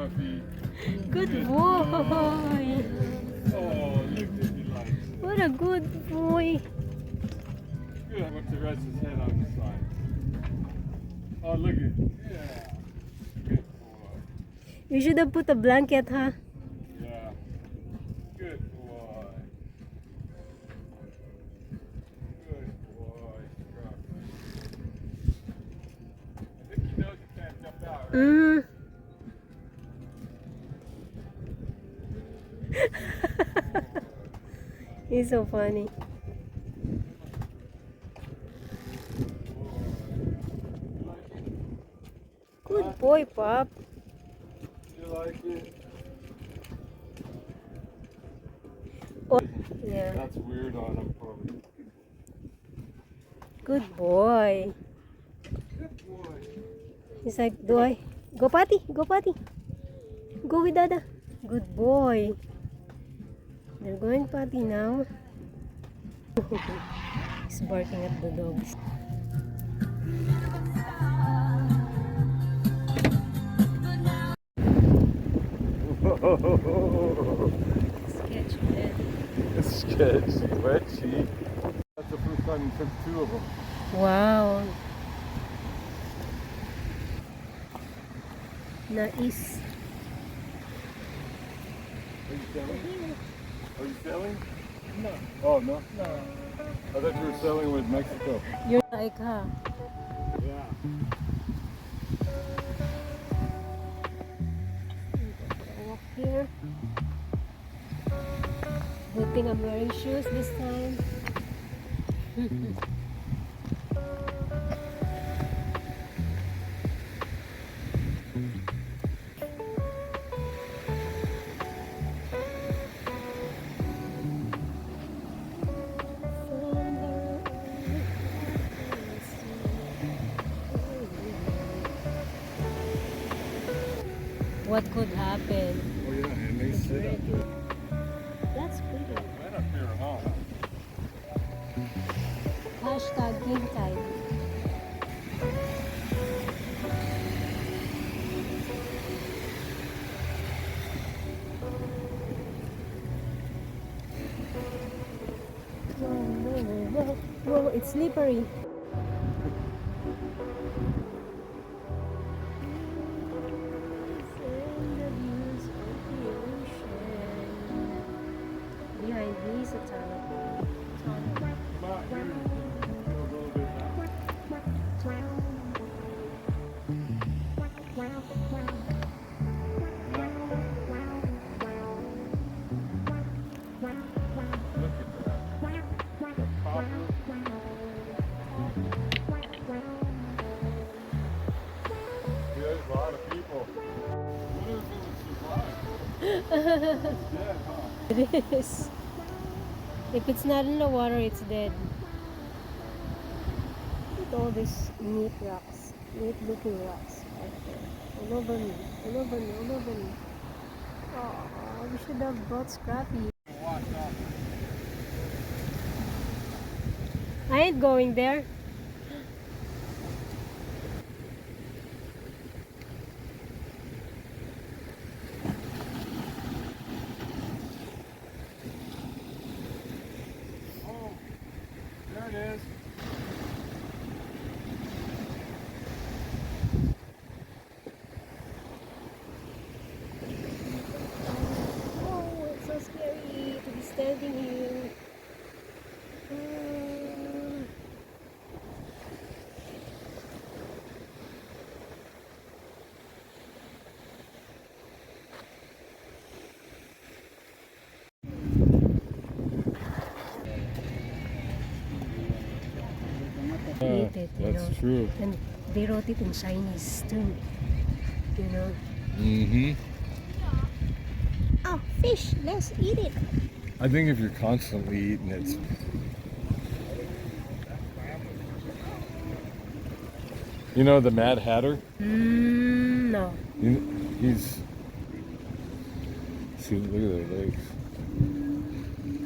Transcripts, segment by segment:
puppy. Good boy. Oh, look at he likes it. What a good boy. Good. What's the rest of his head on the side? Oh, look at yeah. Good boy. You should have put a blanket, huh? Yeah. Good boy. Good boy, Scruffy. I think he knows he can't jump out, right? Mm. He's so funny. Good boy, Pop. You like it? Oh, yeah. That's weird on him, probably. Good boy. Good boy. He's like, do I? Go potty, go potty. Go with Dada. Good boy. They're going potty now. He's barking at the dogs. Sketch, man. Sketch, sketchy. That's the first time you took two of them. Wow. Nice. Are you selling? Are you selling? No. Oh, no? No. I thought you were selling with Mexico. You're like, huh? Yeah. Walk here. Good thing I'm wearing shoes this time. What could happen? Oh, yeah, and they sit up there. That's pretty. Right up here, huh? Hashtag game time. Whoa, whoa, whoa, whoa, it's slippery. Behind me is a tunnel. Come out here. Go a little bit now. Look at that. The copper. Yeah, there's a lot of people. What if it would survive? It's dead, huh? It is. If it's not in the water, it's dead. Look at all these neat rocks. Neat looking rocks right there. All over me. All over me. All over me. Oh, we should have brought Scrappy. Watch out. I ain't going there. Oh, there it is. Oh, it's so scary to be standing here. Eat it, you know. That's true. And they wrote it in Chinese too. You know. Mm-hmm. Oh, fish, let's eat it. I think if you're constantly eating it, you know the Mad Hatter? No. He's see, look at their legs.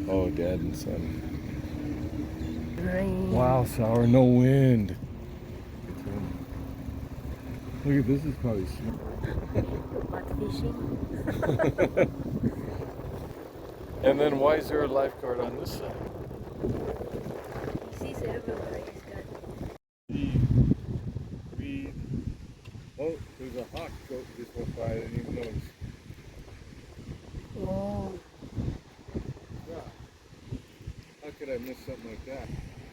Oh, Dad and son. Rain. Wow, Sour, no wind. Look at this is probably. What, fishing? And then why is there a lifeguard on this side? He sees everywhere. He's got. We oh, there's a hawk goat just went by. I didn't even notice. Oh, Yeah. How could I miss something like that?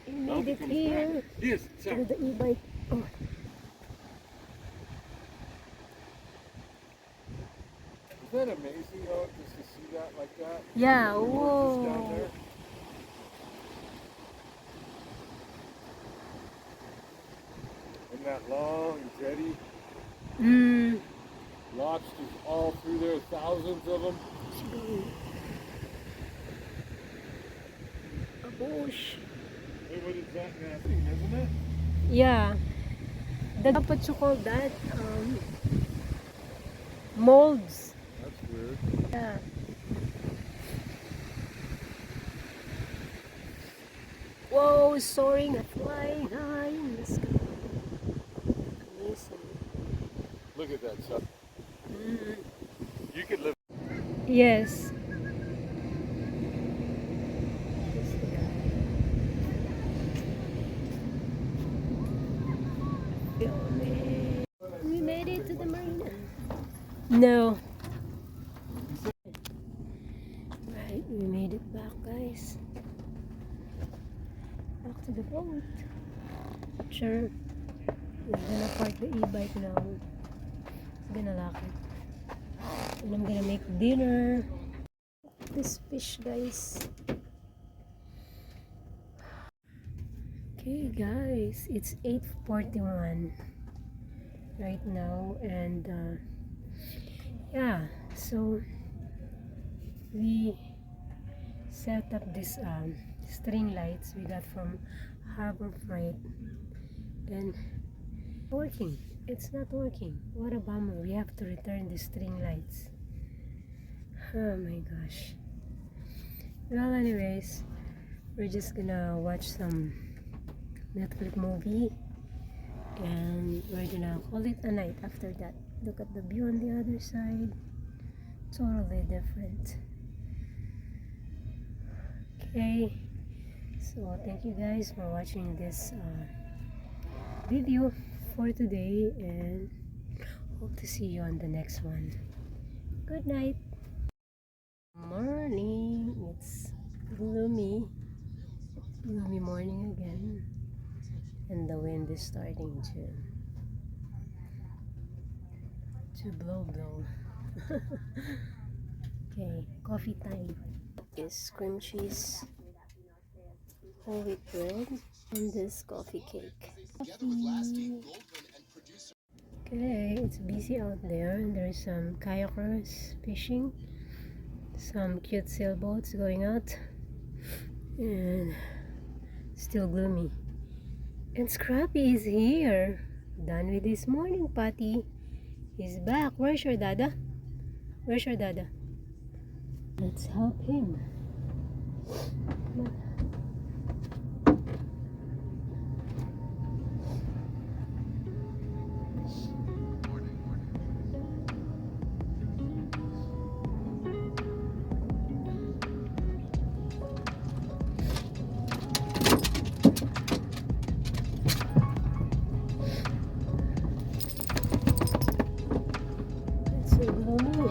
he made it here. Yes, sir. With the e-bike. Oh. Isn't that amazing though, just to see that like that? Yeah, Just down whoa. there. And that long jetty, Mm. lobsters all through there, thousands of them. A bush. Hey, what is that thing, isn't it? Yeah. What you call that? Molds. That's weird. Yeah. Whoa, soaring and flying high in the sky. Amazing. Look at that stuff. Mm. You could live. Yes. We made it to the marina. No. Right, we made it back, guys. Back to the boat. Sure. We're gonna park the e-bike now. I'm gonna lock it. And I'm gonna make dinner. This fish, guys. Okay, guys, it's 8:41 right now, and yeah, so we set up this string lights we got from Harbor Freight, and working. It's not working. What a bummer. We have to return the string lights. Oh my gosh. Well, anyways, we're just gonna watch some Netflix movie, and we're gonna call it a night after that. Look at the view on the other side. Totally different. Okay, so thank you guys for watching this video for today, and hope to see you on the next one. Good night. Morning. It's gloomy morning again, and the wind is starting to blow. Okay, coffee time. Is cream cheese, whole wheat bread, and this coffee cake. Coffee. Okay, it's busy out there. There's some kayakers fishing, some cute sailboats going out, and still gloomy. And Scrappy is here. Done with his morning potty. He's back. Where's your dada? Where's your dada? Let's help him. Come on. It's so gloomy.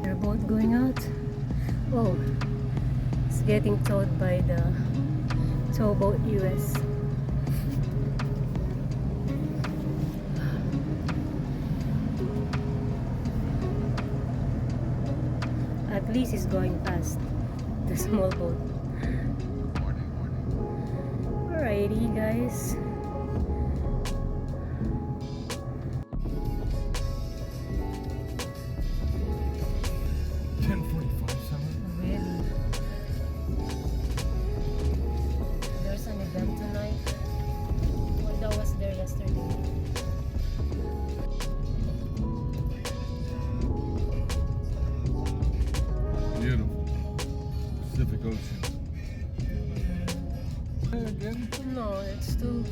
They're both going out. Oh, it's getting towed by the towboat US. At least it's going past the small boat. Alrighty, guys. Really? There's an event tonight. Well, that was there yesterday. Beautiful. Pacific Ocean. Again? No, it's too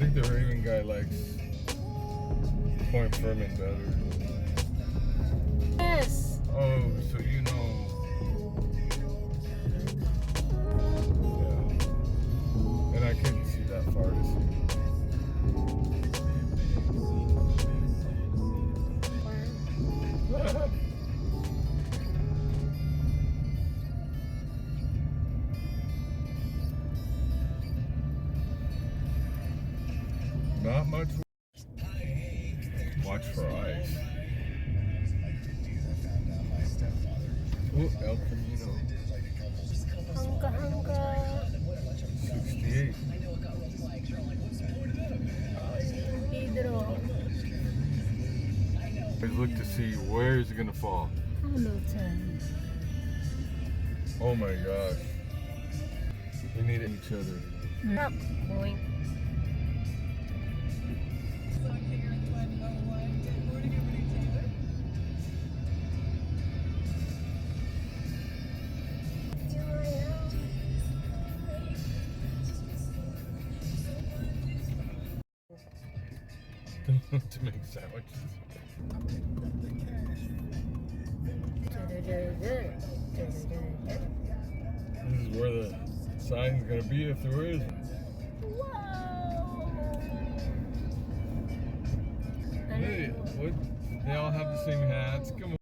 think the Raven guy likes Point Furman better. Yes. Oh, so you know. Yeah. And I couldn't see that far to see. Not much. Watch for eyes. Oh, El Camino. Hangga hangga. 68. Pedro. Let's look to see where is it gonna fall. Hamilton. Oh my gosh. We need each other. Up. Boing. To make sandwiches. This is where the sign's gonna be if there is. Hey, what? They all have the same hats. Come on.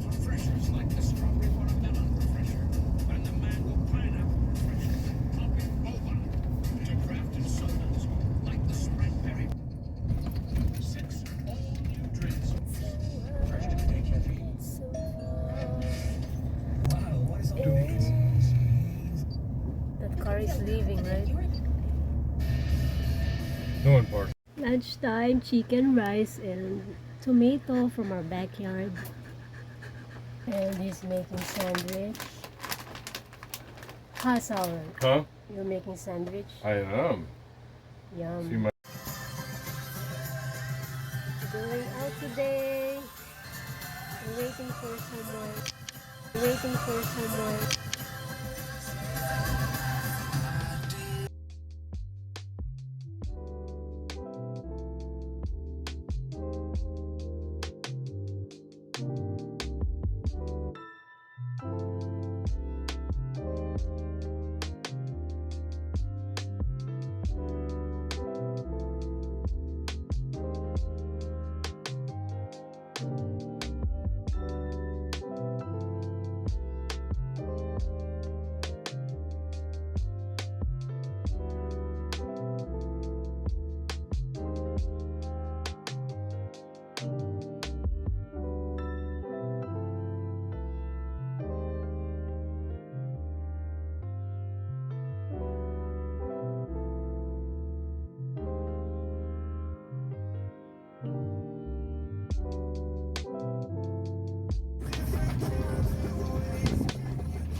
Refreshers like the strawberry watermelon refresher and the mango pineapple refresher. Topping boba to crafted sodas like the spread berry. 6 all new drinks. Fresh to take your feet. Wow, what is all this? That car is leaving, right? No one parked. Lunchtime, chicken, rice, and tomato from our backyard. And he's making sandwich. Ha, sour. Huh? You're making sandwich? I am. Yum. See my. Going out today. We're waiting for someone. Waiting for someone.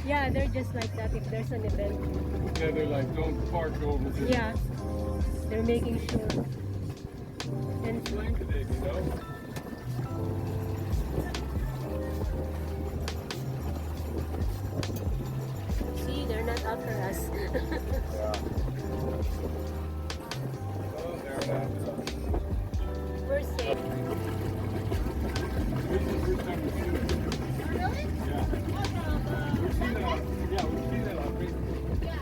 Yeah, they're just like that if there's an event. Yeah, they're like, don't park over there. Yeah, they're making sure. And Today, you know? see, they're not after us. Yeah. Oh, they're not. We're safe. This is the first time we've seen it. Really? Yeah. We've seen that on, yeah, we've seen that on Facebook. Yeah.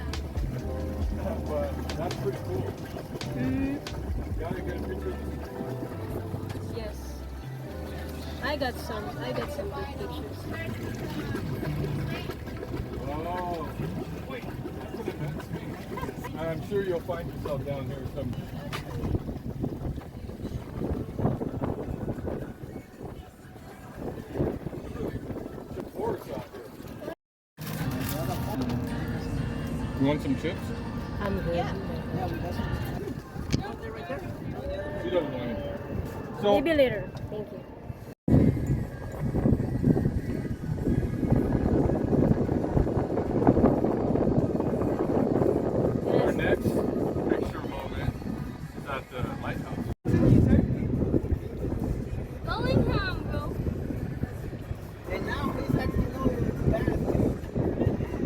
But that's pretty cool. Mm, Gotta get a picture of this. yes. I got some good pictures. Oh. Wait, that's an immense thing. I'm sure you'll find yourself down here someday. It's a forest out here. You want some chips? I'm good. She doesn't want it. So, Maybe later. Thank you. our next picture moment is at the lighthouse. Going home, bro. And now he's like, you know, it's bad.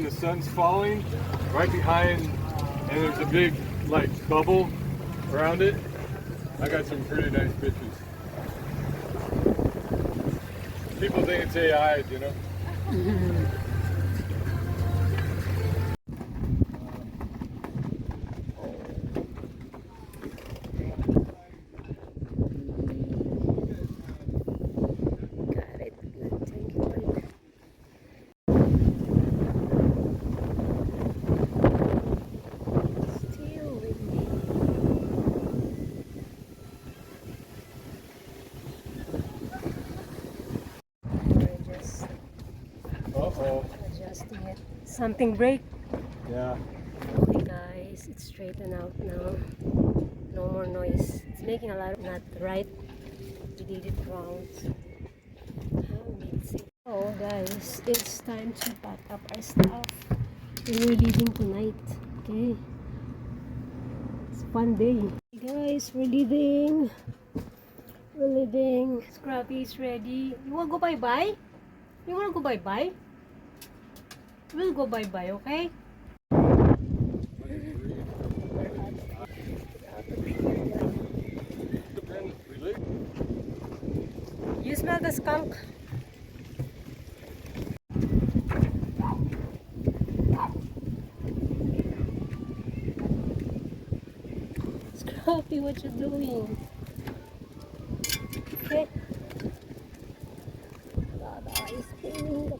the sun's falling right behind, and there's a big like bubble around it. I got some pretty nice pictures. People think it's AI, you know. Got it. Good. Thank you, Lord. Still with me. We're just Uh-oh. adjusting it. Something break. Yeah. Okay, guys, it's straightened out now. No more noise. It's making a lot of not right. We did it wrong. Oh, guys, it's time to pack up our stuff. We're leaving tonight. Okay. It's a fun day. Hey guys, we're leaving. We're leaving. Scrappy is ready. You wanna go bye-bye? You wanna go bye-bye? We'll go bye-bye, okay? You smell the skunk? Scrappy, what you doing? Okay. Dada is spinning the